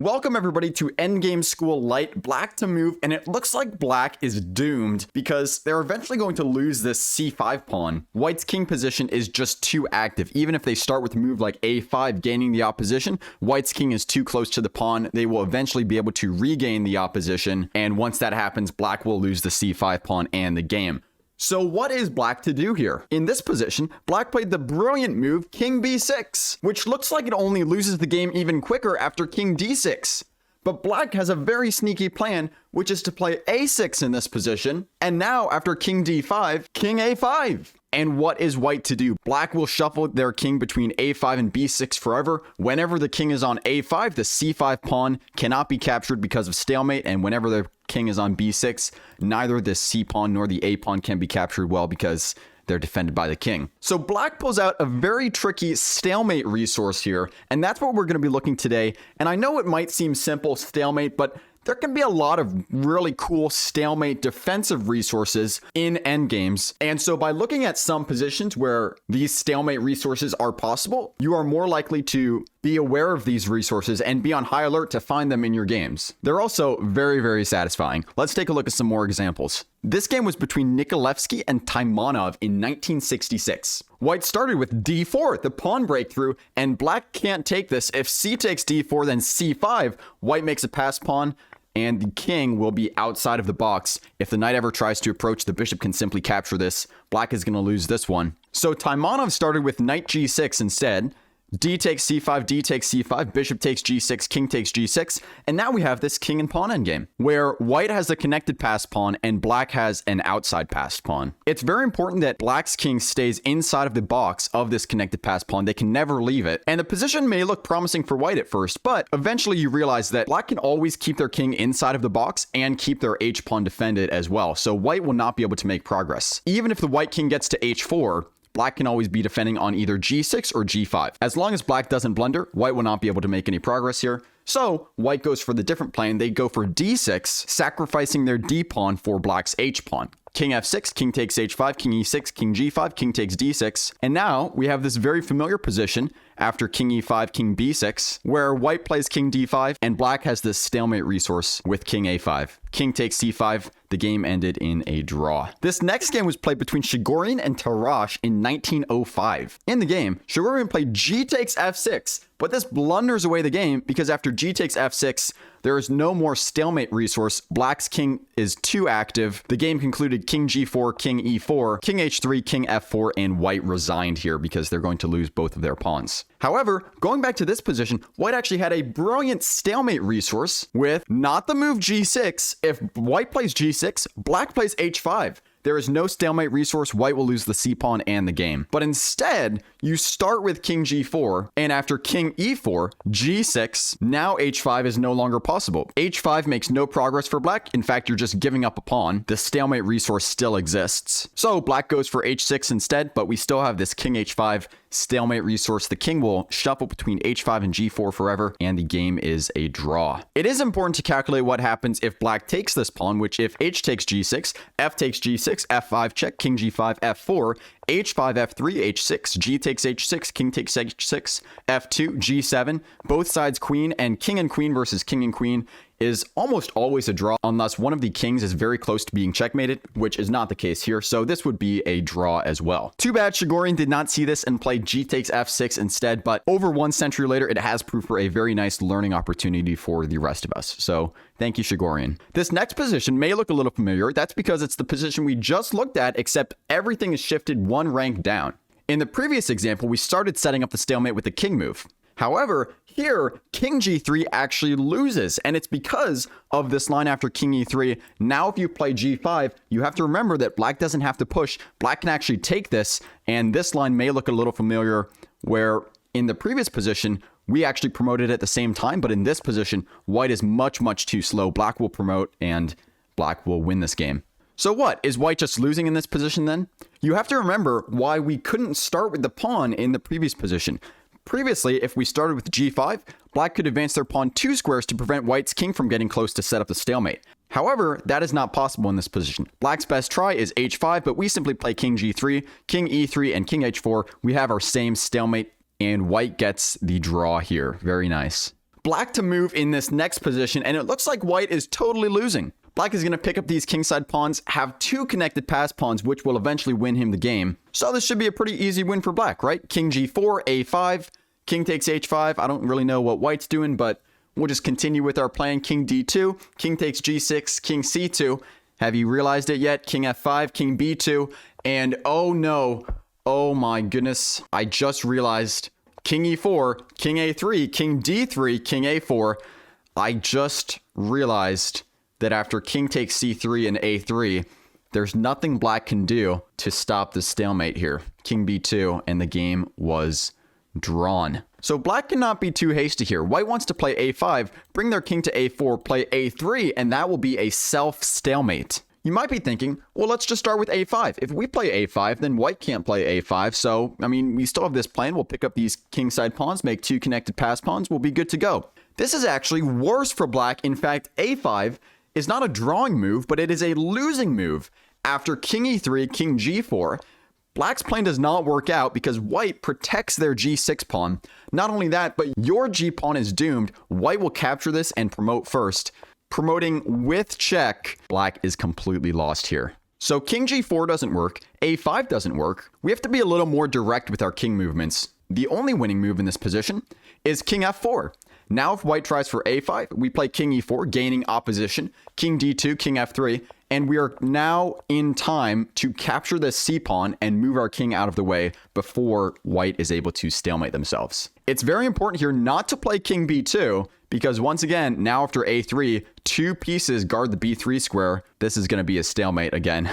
Welcome everybody to Endgame School Light, black to move, and it looks like black is doomed because they're eventually going to lose this c5 pawn. White's king position is just too active. Even if they start with a move like a5, gaining the opposition, White's king is too close to the pawn. They will eventually be able to regain the opposition, and once that happens, black will lose the c5 pawn and the game. So what is black to do here? In this position, black played the brilliant move king b6, which looks like it only loses the game even quicker after king d6. But black has a very sneaky plan, which is to play a6 in this position, and now after king d5, king a5. And what is white to do? Black will shuffle their king between a5 and b6 forever. Whenever the king is on a5, the c5 pawn cannot be captured because of stalemate, and whenever the king is on b6, neither the c pawn nor the a pawn can be captured well because they're defended by the king. So black pulls out a very tricky stalemate resource here, and that's what we're going to be looking today. And I know it might seem simple, stalemate, but there can be a lot of really cool stalemate defensive resources in endgames. And so by looking at some positions where these stalemate resources are possible, you are more likely to be aware of these resources and be on high alert to find them in your games. They're also very, very satisfying. Let's take a look at some more examples. This game was between Nikolaevsky and Taimanov in 1966. White started with d4, the pawn breakthrough, and black can't take this. If c takes d4, then c5, white makes a pass pawn, and the king will be outside of the box. If the knight ever tries to approach, the bishop can simply capture this. Black is going to lose this one. So Taimanov started with knight g6 instead. D takes c5, d takes c5, bishop takes g6, king takes g6, and now we have this king and pawn endgame, where white has the connected passed pawn and black has an outside passed pawn. It's very important that black's king stays inside of the box of this connected passed pawn. They can never leave it, and the position may look promising for white at first, but eventually you realize that black can always keep their king inside of the box and keep their h pawn defended as well, so white will not be able to make progress. Even if the white king gets to h4, black can always be defending on either g6 or g5. As long as black doesn't blunder, white will not be able to make any progress here. So white goes for the different plan. They go for d6, sacrificing their d pawn for black's h pawn. King f6, king takes h5, king e6, king g5, king takes d6. And now we have this very familiar position after king e5, king b6, where white plays king d5 and black has this stalemate resource with king a5. King takes c5. The game ended in a draw. This next game was played between Chigorin and Tarrasch in 1905. In the game, Chigorin played g takes f6, but this blunders away the game because after g takes f6, there is no more stalemate resource. Black's king is too active. The game concluded king g4, king e4, king h3, king f4, and white resigned here because they're going to lose both of their pawns. However, going back to this position, white actually had a brilliant stalemate resource with not the move g6. If white plays g6, black plays h5. There is no stalemate resource. White will lose the c pawn and the game. But instead, you start with king g4, and after king e4, g6, now h5 is no longer possible. h5 makes no progress for black. In fact, you're just giving up a pawn. The stalemate resource still exists. So black goes for h6 instead, but we still have this king h5 stalemate resource. The king will shuffle between h5 and g4 forever, and the game is a draw. It is important to calculate what happens if black takes this pawn, which if h takes g6, f takes g6, f5 check, king g5, f4, h5, f3, h6, g takes h6, king takes h6, f2, g7, both sides queen, and queen versus king and queen is almost always a draw unless one of the kings is very close to being checkmated, which is not the case here, so this would be a draw as well. Too bad Chigorin did not see this and played g takes f6 instead, but over 1 century later, it has proved for a very nice learning opportunity for the rest of us. So thank you, Chigorin. This next position may look a little familiar. That's because it's the position we just looked at, except everything is shifted one rank down. In the previous example, we started setting up the stalemate with the king move. However, here, king g3 actually loses, and it's because of this line after king e3. Now, if you play g5, you have to remember that black doesn't have to push. Black can actually take this, and this line may look a little familiar, where in the previous position, we actually promoted at the same time, but in this position, white is much, much too slow. Black will promote, and black will win this game. So what? Is white just losing in this position then? You have to remember why we couldn't start with the pawn in the previous position. Previously, if we started with g5, black could advance their pawn 2 squares to prevent white's king from getting close to set up the stalemate. However, that is not possible in this position. Black's best try is h5, but we simply play king g3, king e3, and king h4. We have our same stalemate, and white gets the draw here. Very nice. black to move in this next position, and it looks like white is totally losing. Black is going to pick up these kingside pawns, have 2 connected pass pawns, which will eventually win him the game. So this should be a pretty easy win for black, right? King g4, a5, king takes h5. I don't really know what white's doing, but we'll just continue with our plan. King d2, king takes g6, king c2. Have you realized it yet? King f5, king b2, and oh no, oh my goodness, I just realized king e4, king a3, king d3, king a4. I just realized that after king takes c3 and a3, there's nothing black can do to stop the stalemate here. King b2, and the game was drawn. So black cannot be too hasty here. White wants to play a5, bring their king to a4, play a3, and that will be a self-stalemate. You might be thinking, well, let's just start with a5. If we play a5, then white can't play a5. So, I mean, we still have this plan. We'll pick up these kingside pawns, make 2 connected pass pawns. We'll be good to go. This is actually worse for black. In fact, a5 is not a drawing move, but it is a losing move. After king e3, king g4, black's plan does not work out because white protects their g6 pawn. Not only that, but your g pawn is doomed. White will capture this and promote first. Promoting with check, black is completely lost here. So king g4 doesn't work, a5 doesn't work. We have to be a little more direct with our king movements. The only winning move in this position is king f4. Now if white tries for a5, we play king e4, gaining opposition, king d2, king f3, and we are now in time to capture this c-pawn and move our king out of the way before white is able to stalemate themselves. It's very important here not to play king b2, because once again, now after a3, 2 pieces guard the b3 square. This is going to be a stalemate again.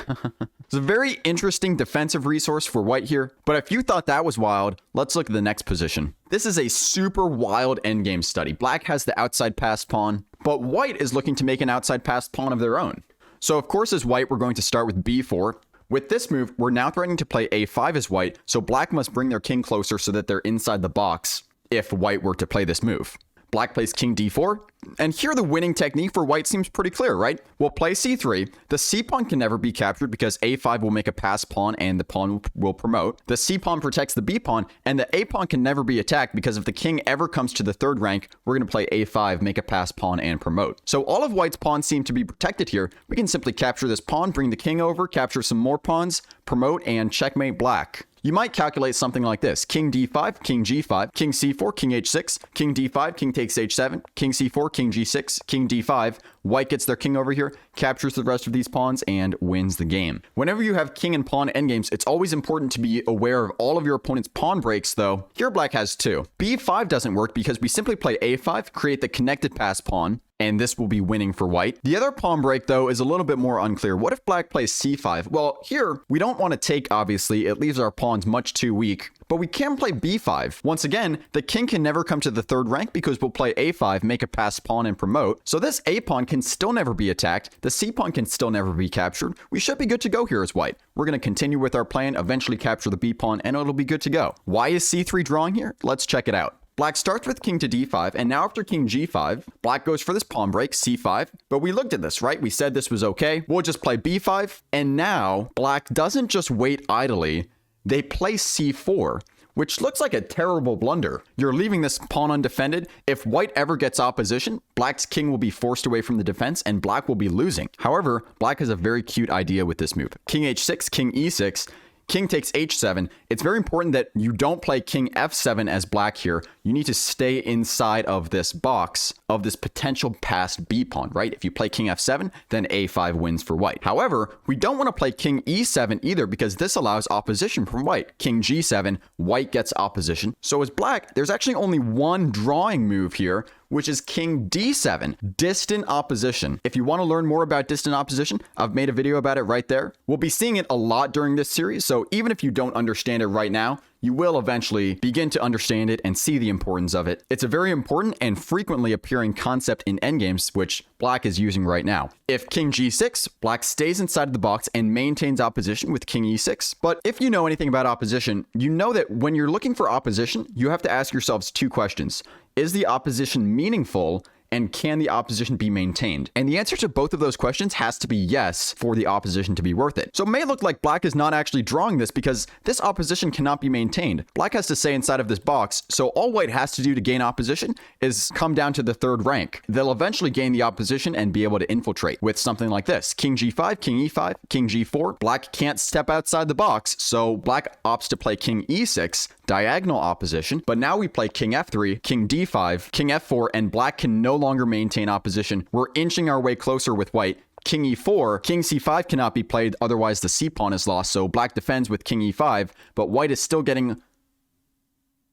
It's a very interesting defensive resource for white here, but if you thought that was wild, let's look at the next position. This is a super wild endgame study. Black has the outside passed pawn, but white is looking to make an outside passed pawn of their own. So of course, as white, we're going to start with b4. With this move, we're now threatening to play a5 as white, so black must bring their king closer so that they're inside the box if white were to play this move. Black plays king d4, and here the winning technique for white seems pretty clear, right? We'll play c3. The c-pawn can never be captured because a5 will make a pass pawn and the pawn will promote. The c-pawn protects the b-pawn, and the a-pawn can never be attacked because if the king ever comes to the 3rd rank, we're going to play a5, make a pass pawn, and promote. So all of white's pawns seem to be protected here. We can simply capture this pawn, bring the king over, capture some more pawns, promote, and checkmate black. You might calculate something like this. King d5, king g5, king c4, king h6, king d5, king takes h7, king c4, king g6, king d5. White gets their king over here, captures the rest of these pawns, and wins the game. Whenever you have king and pawn endgames, it's always important to be aware of all of your opponent's pawn breaks, though. Here black has 2. b5 doesn't work because we simply play a5, create the connected pass pawn, and this will be winning for white. The other pawn break, though, is a little bit more unclear. What if black plays c5? Well, here, we don't want to take, obviously. It leaves our pawns much too weak. But we can play b5. Once again, the king can never come to the 3rd rank because we'll play a5, make a pass pawn, and promote. So this a-pawn can still never be attacked. The c-pawn can still never be captured. We should be good to go here as white. We're going to continue with our plan, eventually capture the b-pawn, and it'll be good to go. Why is c3 drawing here? Let's check it out. Black starts with king to d5, and now after king g5, black goes for this pawn break, c5. But we looked at this, right? We said this was okay. We'll just play b5. And now, black doesn't just wait idly. They play c4, which looks like a terrible blunder. You're leaving this pawn undefended. If white ever gets opposition, black's king will be forced away from the defense, and black will be losing. However, black has a very cute idea with this move. King h6, king e6. King takes h7. It's very important that you don't play king f7 as black here. You need to stay inside of this box of this potential passed b pawn, right? If you play king f7, then a5 wins for white. However, we don't want to play king e7 either because this allows opposition from white. King g7, white gets opposition. So as black, there's actually only one drawing move here, which is king d7, distant opposition. If you want to learn more about distant opposition, I've made a video about it right there. We'll be seeing it a lot during this series, so even if you don't understand it right now, you will eventually begin to understand it and see the importance of it. It's a very important and frequently appearing concept in endgames, which black is using right now. If king g6, black stays inside of the box and maintains opposition with king e6. But if you know anything about opposition, you know that when you're looking for opposition, you have to ask yourselves 2 questions. Is the opposition meaningful? And can the opposition be maintained? And the answer to both of those questions has to be yes for the opposition to be worth it. So it may look like black is not actually drawing this because this opposition cannot be maintained. Black has to stay inside of this box, so all white has to do to gain opposition is come down to the third rank. They'll eventually gain the opposition and be able to infiltrate with something like this. King g5, king e5, king g4. Black can't step outside the box, so black opts to play king e6, diagonal opposition, but now we play king f3, king d5, king f4, and black can no longer maintain opposition. We're inching our way closer with white. King e4, king c5 cannot be played, otherwise the c pawn is lost, so black defends with king e5, but white is still getting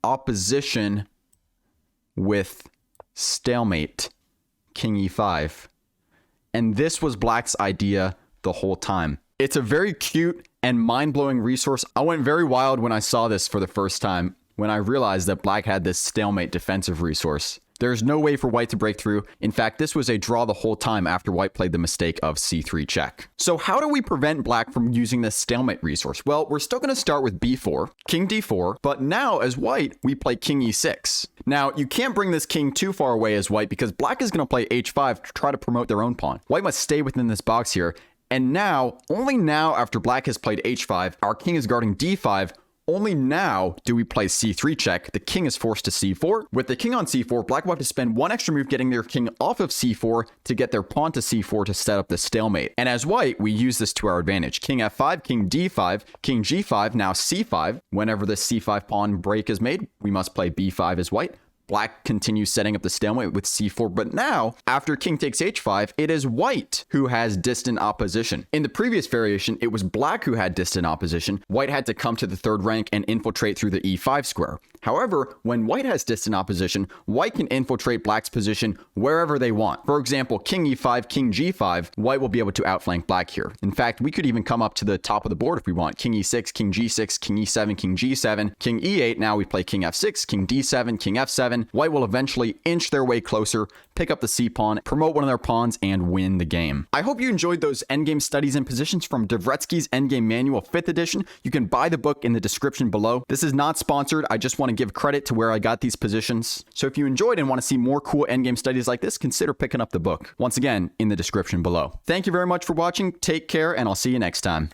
opposition with stalemate, king e5. And this was black's idea the whole time. It's a very cute and mind-blowing resource. I went very wild when I saw this for the first time, when I realized that black had this stalemate defensive resource. There's no way for white to break through. In fact, this was a draw the whole time after white played the mistake of c3 check. So how do we prevent black from using this stalemate resource? Well, we're still going to start with b4, king d4, but now as white, we play king e6. Now, you can't bring this king too far away as white because black is going to play h5 to try to promote their own pawn. White must stay within this box here. And now, only now after black has played h5, our king is guarding d5, only now do we play c3 check. The king is forced to c4. With the king on c4, black will have to spend one extra move getting their king off of c4 to get their pawn to c4 to set up the stalemate. And as white, we use this to our advantage. King f5, king d5, king g5, now c5. Whenever this c5 pawn break is made, we must play b5 as white. Black continues setting up the stalemate with c4, but now, after king takes h5, it is white who has distant opposition. In the previous variation, it was black who had distant opposition. White had to come to the third rank and infiltrate through the e5 square. However, when white has distant opposition, white can infiltrate black's position wherever they want. For example, king e5, king g5, white will be able to outflank black here. In fact, we could even come up to the top of the board if we want. King e6, king g6, king e7, king g7, king e8. Now we play king f6, king d7, king f7. White will eventually inch their way closer, pick up the c-pawn, promote one of their pawns, and win the game. I hope you enjoyed those endgame studies and positions from Dvoretsky's Endgame Manual 5th edition. You can buy the book in the description below. This is not sponsored. I just want to give credit to where I got these positions. So if you enjoyed and want to see more cool endgame studies like this, consider picking up the book. Once again, in the description below. Thank you very much for watching. Take care, and I'll see you next time.